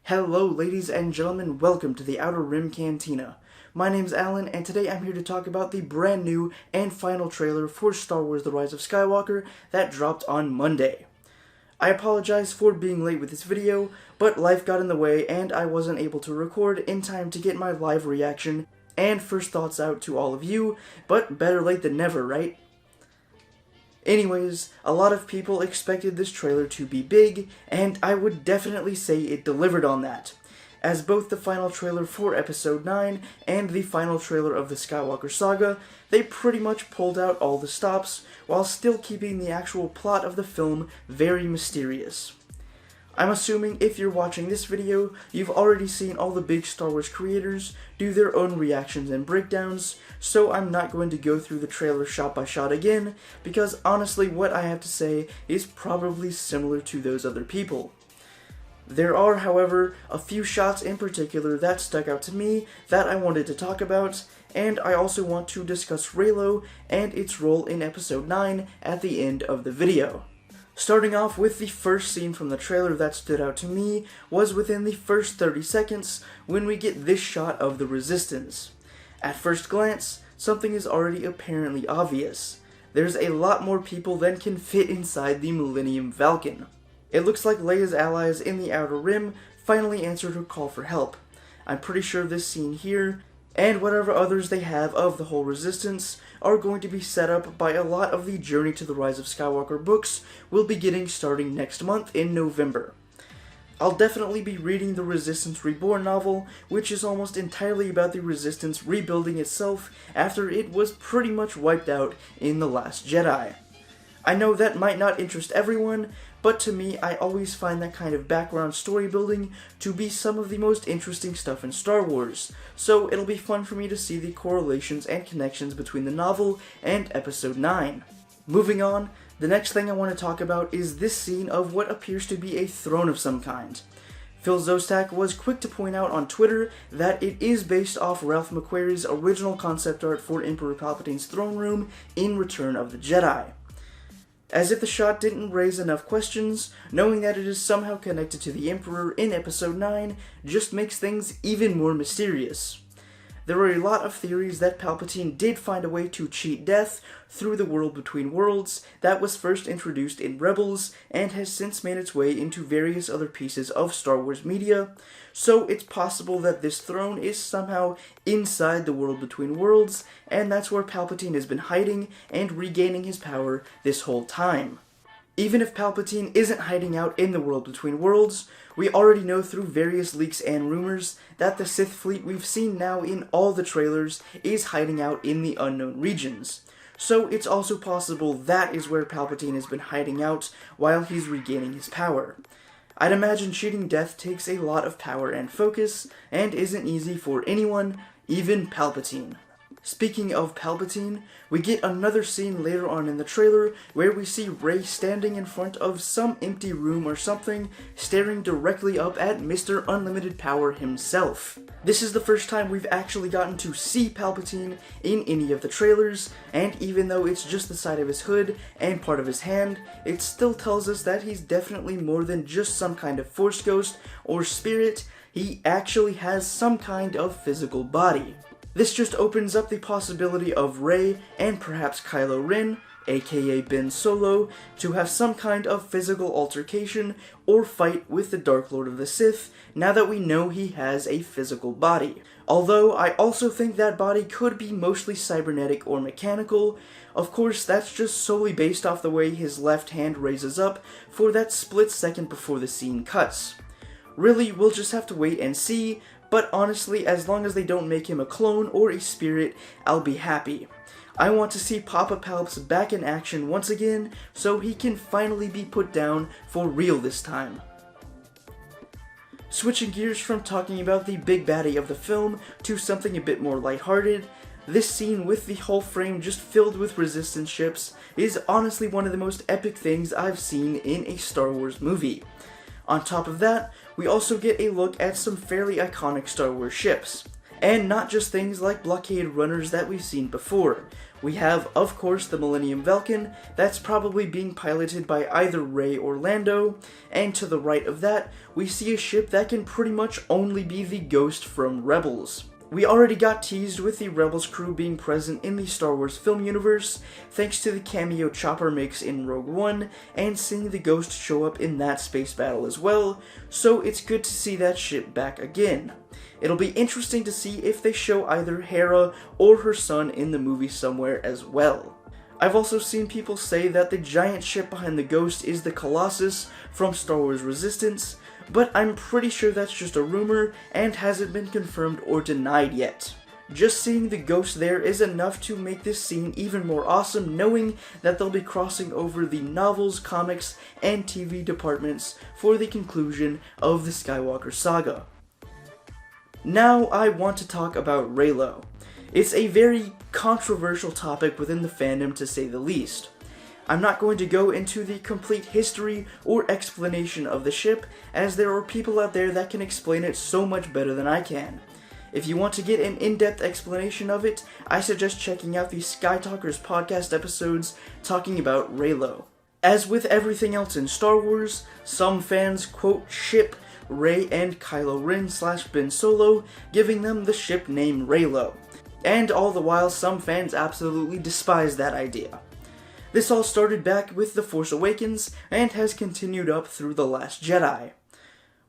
Hello ladies and gentlemen, welcome to the Outer Rim Cantina. My name's Alan, and today I'm here to talk about the brand new and final trailer for Star Wars The Rise of Skywalker that dropped on Monday. I apologize for being late with this video, but life got in the way and I wasn't able to record in time to get my live reaction and first thoughts out to all of you, but better late than never, right? Anyways, a lot of people expected this trailer to be big, and I would definitely say it delivered on that, as both the final trailer for Episode 9 and the final trailer of the Skywalker saga, they pretty much pulled out all the stops, while still keeping the actual plot of the film very mysterious. I'm assuming if you're watching this video, you've already seen all the big Star Wars creators do their own reactions and breakdowns, so I'm not going to go through the trailer shot by shot again, because honestly what I have to say is probably similar to those other people. There are, however, a few shots in particular that stuck out to me that I wanted to talk about, and I also want to discuss Reylo and its role in Episode 9 at the end of the video. Starting off with the first scene from the trailer that stood out to me was within the first 30 seconds when we get this shot of the Resistance. At first glance, something is already apparently obvious. There's a lot more people than can fit inside the Millennium Falcon. It looks like Leia's allies in the Outer Rim finally answered her call for help. I'm pretty sure this scene here, and whatever others they have of the whole Resistance, are going to be set up by a lot of the Journey to the Rise of Skywalker books we'll be getting starting next month in November. I'll definitely be reading the Resistance Reborn novel, which is almost entirely about the Resistance rebuilding itself after it was pretty much wiped out in The Last Jedi. I know that might not interest everyone, but to me, I always find that kind of background story building to be some of the most interesting stuff in Star Wars, so it'll be fun for me to see the correlations and connections between the novel and Episode 9. Moving on, the next thing I want to talk about is this scene of what appears to be a throne of some kind. Phil Szostak was quick to point out on Twitter that it is based off Ralph McQuarrie's original concept art for Emperor Palpatine's throne room in Return of the Jedi. As if the shot didn't raise enough questions, knowing that it is somehow connected to the Emperor in Episode 9 just makes things even more mysterious. There are a lot of theories that Palpatine did find a way to cheat death through the World Between Worlds that was first introduced in Rebels and has since made its way into various other pieces of Star Wars media, so it's possible that this throne is somehow inside the World Between Worlds, and that's where Palpatine has been hiding and regaining his power this whole time. Even if Palpatine isn't hiding out in the World Between Worlds, we already know through various leaks and rumors that the Sith fleet we've seen now in all the trailers is hiding out in the unknown regions. So it's also possible that is where Palpatine has been hiding out while he's regaining his power. I'd imagine cheating death takes a lot of power and focus, and isn't easy for anyone, even Palpatine. Speaking of Palpatine, we get another scene later on in the trailer where we see Rey standing in front of some empty room or something, staring directly up at Mr. Unlimited Power himself. This is the first time we've actually gotten to see Palpatine in any of the trailers, and even though it's just the side of his hood and part of his hand, it still tells us that he's definitely more than just some kind of Force ghost or spirit. He actually has some kind of physical body. This just opens up the possibility of Rey and perhaps Kylo Ren, aka Ben Solo, to have some kind of physical altercation or fight with the Dark Lord of the Sith now that we know he has a physical body. Although I also think that body could be mostly cybernetic or mechanical. Of course, that's just solely based off the way his left hand raises up for that split second before the scene cuts. Really, we'll just have to wait and see. But honestly, as long as they don't make him a clone or a spirit, I'll be happy. I want to see Papa Palps back in action once again, so he can finally be put down for real this time. Switching gears from talking about the big baddie of the film to something a bit more lighthearted, this scene with the hull frame just filled with Resistance ships is honestly one of the most epic things I've seen in a Star Wars movie. On top of that, we also get a look at some fairly iconic Star Wars ships. and not just things like blockade runners that we've seen before. We have, of course, the Millennium Falcon that's probably being piloted by either Rey or Lando, and to the right of that, we see a ship that can pretty much only be the Ghost from Rebels. We already got teased with the Rebels crew being present in the Star Wars film universe, thanks to the cameo Chopper makes in Rogue One, and seeing the Ghost show up in that space battle as well, so it's good to see that ship back again. It'll be interesting to see if they show either Hera or her son in the movie somewhere as well. I've also seen people say that the giant ship behind the Ghost is the Colossus from Star Wars Resistance, but I'm pretty sure that's just a rumor and hasn't been confirmed or denied yet. Just seeing the Ghost there is enough to make this scene even more awesome, knowing that they'll be crossing over the novels, comics, and TV departments for the conclusion of the Skywalker saga. Now I want to talk about Reylo. It's a very controversial topic within the fandom, to say the least. I'm not going to go into the complete history or explanation of the ship, as there are people out there that can explain it so much better than I can. If you want to get an in-depth explanation of it, I suggest checking out the Sky Talkers podcast episodes talking about Reylo. As with everything else in Star Wars, some fans quote ship Rey and Kylo Ren / Ben Solo, giving them the ship name Reylo. And all the while, some fans absolutely despise that idea. This all started back with The Force Awakens, and has continued up through The Last Jedi.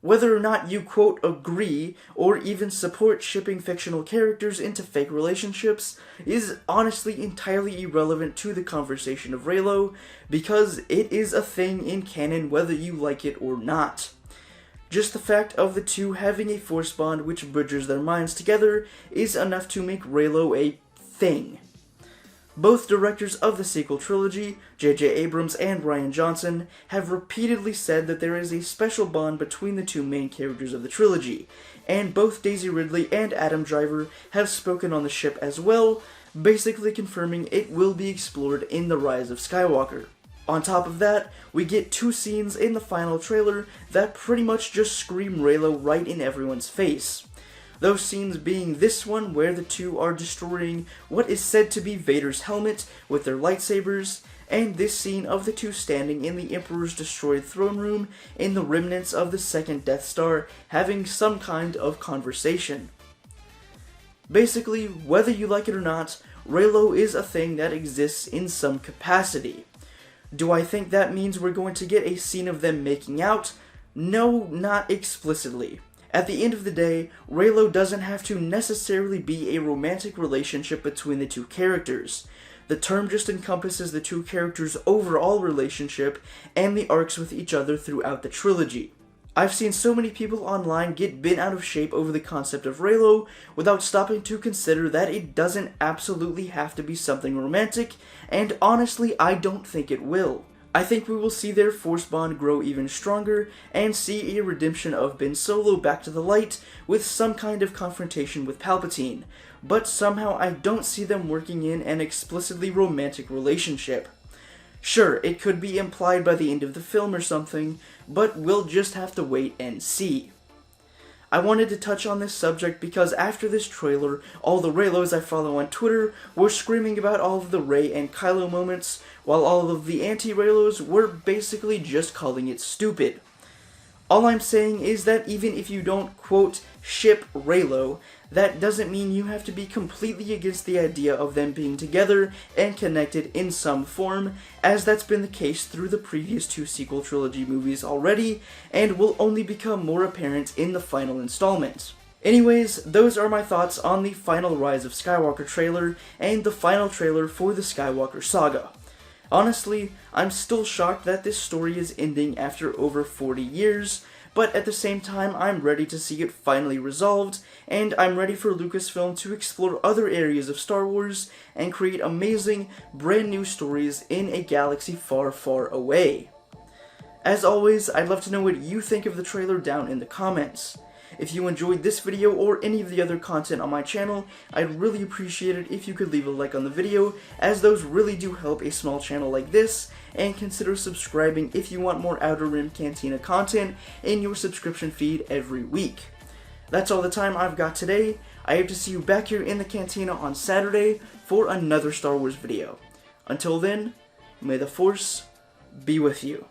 Whether or not you, quote, agree, or even support shipping fictional characters into fake relationships, is honestly entirely irrelevant to the conversation of Reylo, because it is a thing in canon whether you like it or not. Just the fact of the two having a force bond which bridges their minds together is enough to make Reylo a thing. Both directors of the sequel trilogy, J.J. Abrams and Rian Johnson, have repeatedly said that there is a special bond between the two main characters of the trilogy, and both Daisy Ridley and Adam Driver have spoken on the ship as well, basically confirming it will be explored in The Rise of Skywalker. On top of that, we get two scenes in the final trailer that pretty much just scream Reylo right in everyone's face. Those scenes being this one where the two are destroying what is said to be Vader's helmet with their lightsabers, and this scene of the two standing in the Emperor's destroyed throne room in the remnants of the second Death Star having some kind of conversation. Basically, whether you like it or not, Reylo is a thing that exists in some capacity. Do I think that means we're going to get a scene of them making out? No, not explicitly. At the end of the day, Reylo doesn't have to necessarily be a romantic relationship between the two characters. The term just encompasses the two characters' overall relationship and the arcs with each other throughout the trilogy. I've seen so many people online get bent out of shape over the concept of Reylo without stopping to consider that it doesn't absolutely have to be something romantic, and honestly, I don't think it will. I think we will see their force bond grow even stronger, and see a redemption of Ben Solo back to the light with some kind of confrontation with Palpatine, but somehow I don't see them working in an explicitly romantic relationship. Sure, it could be implied by the end of the film or something, but we'll just have to wait and see. I wanted to touch on this subject because after this trailer, all the Reylos I follow on Twitter were screaming about all of the Rey and Kylo moments, while all of the anti-Reylos were basically just calling it stupid. All I'm saying is that even if you don't, quote, ship Reylo, that doesn't mean you have to be completely against the idea of them being together and connected in some form, as that's been the case through the previous two sequel trilogy movies already, and will only become more apparent in the final installment. Anyways, those are my thoughts on the final Rise of Skywalker trailer, and the final trailer for the Skywalker saga. Honestly, I'm still shocked that this story is ending after over 40 years, but at the same time I'm ready to see it finally resolved, and I'm ready for Lucasfilm to explore other areas of Star Wars and create amazing, brand new stories in a galaxy far, far away. As always, I'd love to know what you think of the trailer down in the comments. If you enjoyed this video or any of the other content on my channel, I'd really appreciate it if you could leave a like on the video, as those really do help a small channel like this, and consider subscribing if you want more Outer Rim Cantina content in your subscription feed every week. That's all the time I've got today. I hope to see you back here in the cantina on Saturday for another Star Wars video. Until then, may the Force be with you.